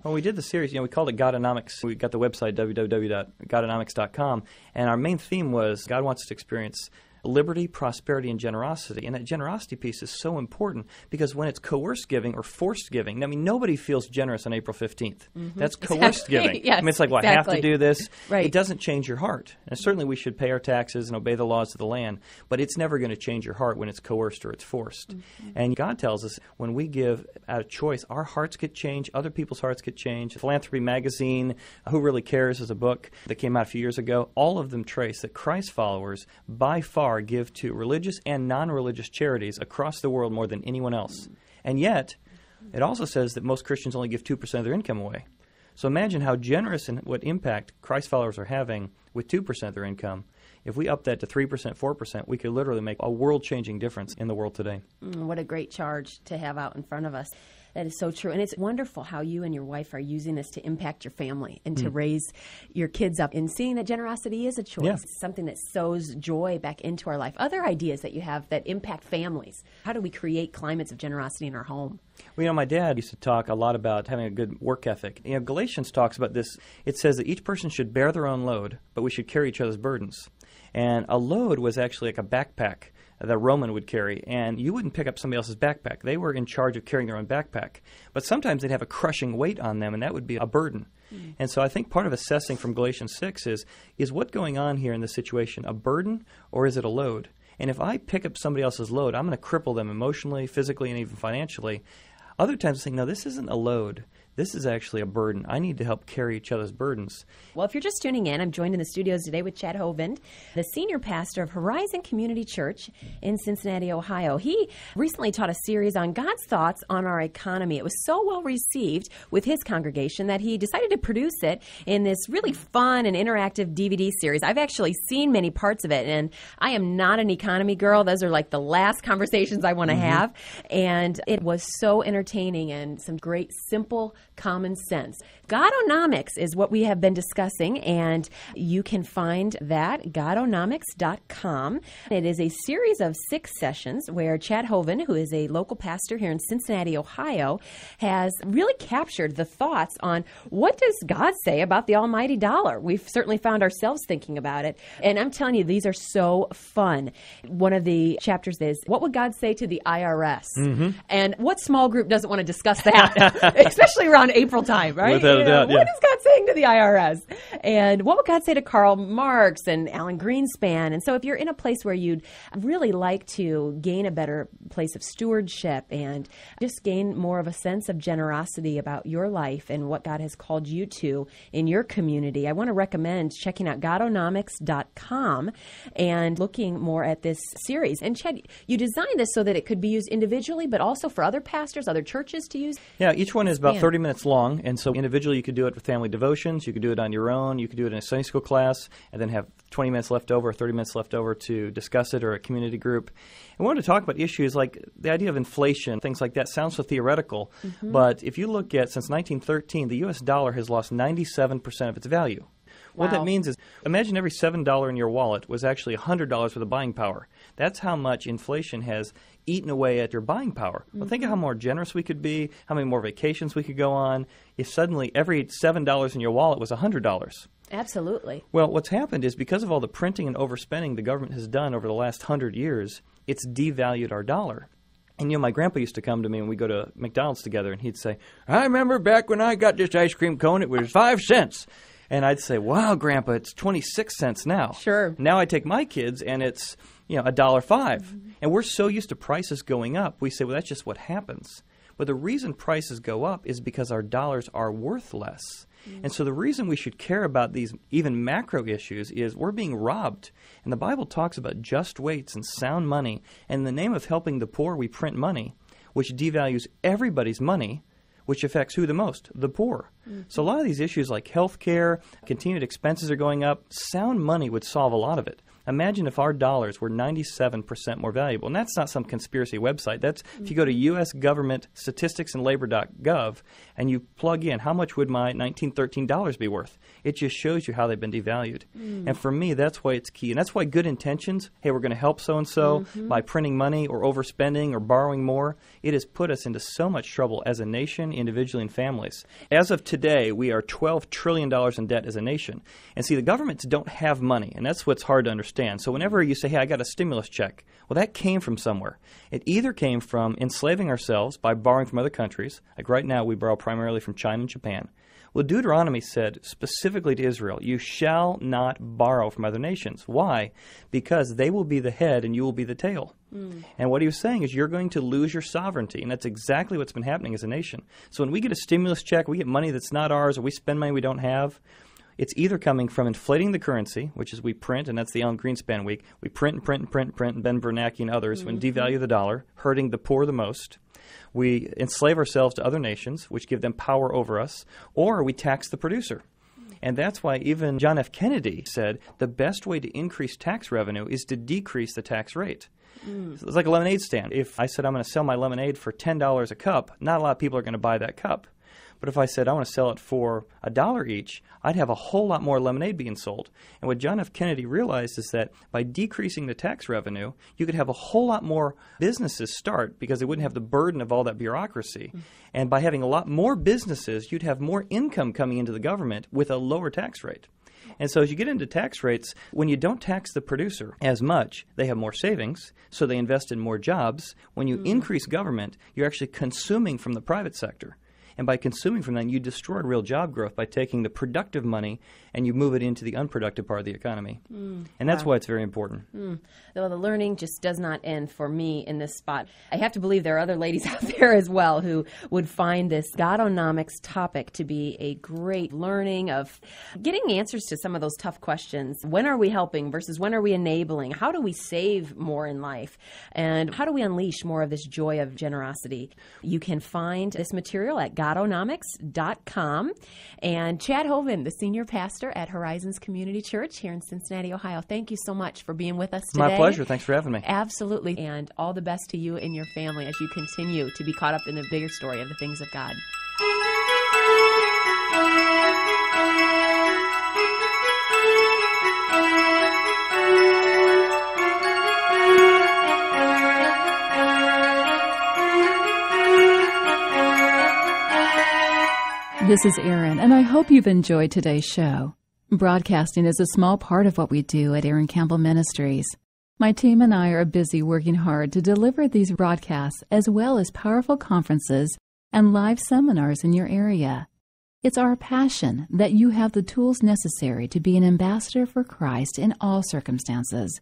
When we did the series, we called it Godonomics. We got the website, www.godonomics.com, and our main theme was God wants us to experience liberty, prosperity, and generosity. And that generosity piece is so important because when it's coerced giving or forced giving, nobody feels generous on April 15th. Mm-hmm. That's coerced giving. Yes, it's like, well, I have to do this. Right. It doesn't change your heart. And certainly we should pay our taxes and obey the laws of the land, but it's never going to change your heart when it's coerced or it's forced. Mm-hmm. And God tells us when we give out of choice, our hearts get changed, other people's hearts get changed. Philanthropy Magazine, Who Really Cares, is a book that came out a few years ago. All of them trace that Christ followers, by far, give to religious and non-religious charities across the world more than anyone else. And yet, it also says that most Christians only give 2% of their income away. So imagine how generous and what impact Christ followers are having with 2% of their income. If we up that to 3%, 4%, we could literally make a world-changing difference in the world today. What a great charge to have out in front of us. That is so true. And it's wonderful how you and your wife are using this to impact your family and to raise your kids up and seeing that generosity is a choice. Yeah. It's something that sows joy back into our life. Other ideas that you have that impact families. How do we create climates of generosity in our home? Well, my dad used to talk a lot about having a good work ethic. Galatians talks about this. It says that each person should bear their own load, but we should carry each other's burdens. And a load was actually like a backpack that Roman would carry, and you wouldn't pick up somebody else's backpack. They were in charge of carrying their own backpack. But sometimes they'd have a crushing weight on them, and that would be a burden. Mm-hmm. And so I think part of assessing from Galatians 6 is what going on here in this situation a burden or is it a load? And if I pick up somebody else's load, I'm going to cripple them emotionally, physically, and even financially. Other times I think, no, this isn't a load. This is actually a burden. I need to help carry each other's burdens. Well, if you're just tuning in, I'm joined in the studios today with Chad Hovind, the senior pastor of Horizon Community Church in Cincinnati, Ohio. He recently taught a series on God's thoughts on our economy. It was so well received with his congregation that he decided to produce it in this really fun and interactive DVD series. I've actually seen many parts of it, and I am not an economy girl. Those are like the last conversations I want to have. And it was so entertaining and some great, simple, common sense. Godonomics is what we have been discussing, and you can find that Godonomics.com. It is a series of 6 sessions where Chad Hovind, who is a local pastor here in Cincinnati, Ohio, has really captured the thoughts on what does God say about the almighty dollar. We've certainly found ourselves thinking about it, and I'm telling you, these are so fun. One of the chapters is, what would God say to the IRS? Mm-hmm. And what small group doesn't want to discuss that, especially around April time, right? Without a doubt, What is God saying to the IRS? And what would God say to Karl Marx and Alan Greenspan? And so if you're in a place where you'd really like to gain a better place of stewardship and just gain more of a sense of generosity about your life and what God has called you to in your community, I want to recommend checking out Godonomics.com and looking more at this series. And Chad, you designed this so that it could be used individually, but also for other pastors, other churches to use? Yeah, each one is about 30 minutes long, and so individually you could do it with family devotions, you could do it on your own, you could do it in a Sunday school class, and then have 20 minutes left over, 30 minutes left over to discuss it or a community group. And we wanted to talk about issues like the idea of inflation, things like that. Sounds so theoretical, but if you look at, since 1913, the U.S. dollar has lost 97% of its value. What that means is, imagine every $7 in your wallet was actually $100 worth of buying power. That's how much inflation has eaten away at your buying power. Well, think of how more generous we could be, how many more vacations we could go on, if suddenly every $7 in your wallet was $100. Absolutely. Well, what's happened is because of all the printing and overspending the government has done over the last 100 years, it's devalued our dollar. And, my grandpa used to come to me when we go to McDonald's together, and he'd say, I remember back when I got this ice cream cone, it was 5 cents. And I'd say, wow, Grandpa, it's 26 cents now. Sure. Now I take my kids, and it's, $1.05. And we're so used to prices going up, we say, well, that's just what happens. But the reason prices go up is because our dollars are worth less. And so the reason we should care about these even macro issues is we're being robbed. And the Bible talks about just weights and sound money. And in the name of helping the poor, we print money, which devalues everybody's money, which affects who the most? The poor. So a lot of these issues like health care, continued expenses are going up. Sound money would solve a lot of it. Imagine if our dollars were 97% more valuable. And that's not some conspiracy website. That's if you go to U.S. government statistics and labor.gov and you plug in how much would my $1913 be worth, it just shows you how they've been devalued. And for me, that's why it's key. And that's why good intentions, hey, we're going to help so-and-so by printing money or overspending or borrowing more, it has put us into so much trouble as a nation, individually, and families. As of today, we are $12 trillion in debt as a nation. And see, the governments don't have money, and that's what's hard to understand. So whenever you say, hey, I got a stimulus check, well, that came from somewhere. It either came from enslaving ourselves by borrowing from other countries. Like right now, we borrow primarily from China and Japan. Well, Deuteronomy said specifically to Israel, you shall not borrow from other nations. Why? Because they will be the head and you will be the tail. And what he was saying is you're going to lose your sovereignty, and that's exactly what's been happening as a nation. So when we get a stimulus check, we get money that's not ours, or we spend money we don't have, it's either coming from inflating the currency, which is we print, and that's the Alan Greenspan week. We print and print and print and print, and Ben Bernanke and others, and devalue the dollar, hurting the poor the most. We enslave ourselves to other nations, which give them power over us, or we tax the producer. And that's why even John F. Kennedy said the best way to increase tax revenue is to decrease the tax rate. So it's like a lemonade stand. If I said I'm going to sell my lemonade for $10 a cup, not a lot of people are going to buy that cup. But if I said I want to sell it for $1 each, I'd have a whole lot more lemonade being sold. And what John F. Kennedy realized is that by decreasing the tax revenue, you could have a whole lot more businesses start because they wouldn't have the burden of all that bureaucracy. And by having a lot more businesses, you'd have more income coming into the government with a lower tax rate. And so as you get into tax rates, when you don't tax the producer as much, they have more savings, so they invest in more jobs. When you increase government, you're actually consuming from the private sector. And by consuming from that, you destroy real job growth by taking the productive money and you move it into the unproductive part of the economy. And that's why it's very important. Well, the learning just does not end for me in this spot. I have to believe there are other ladies out there as well who would find this Godonomics topic to be a great learning of getting answers to some of those tough questions. When are we helping versus when are we enabling? How do we save more in life? And how do we unleash more of this joy of generosity? You can find this material at Godonomics.com. And Chad Hovind, the senior pastor at Horizons Community Church here in Cincinnati, Ohio, thank you so much for being with us today. My pleasure. Thanks for having me. Absolutely. And all the best to you and your family as you continue to be caught up in the bigger story of the things of God. This is Erin, and I hope you've enjoyed today's show. Broadcasting is a small part of what we do at Erin Campbell Ministries. My team and I are busy working hard to deliver these broadcasts as well as powerful conferences and live seminars in your area. It's our passion that you have the tools necessary to be an ambassador for Christ in all circumstances.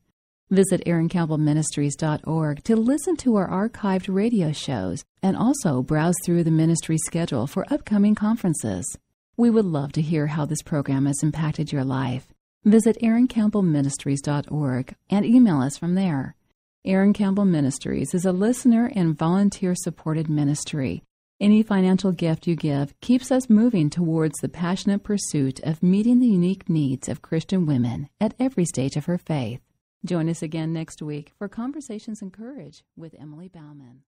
Visit erincampbellministries.org to listen to our archived radio shows and also browse through the ministry schedule for upcoming conferences. We would love to hear how this program has impacted your life. Visit erincampbellministries.org and email us from there. Erin Campbell Ministries is a listener and volunteer-supported ministry. Any financial gift you give keeps us moving towards the passionate pursuit of meeting the unique needs of Christian women at every stage of her faith. Join us again next week for Conversations in Courage with Emily Bauman.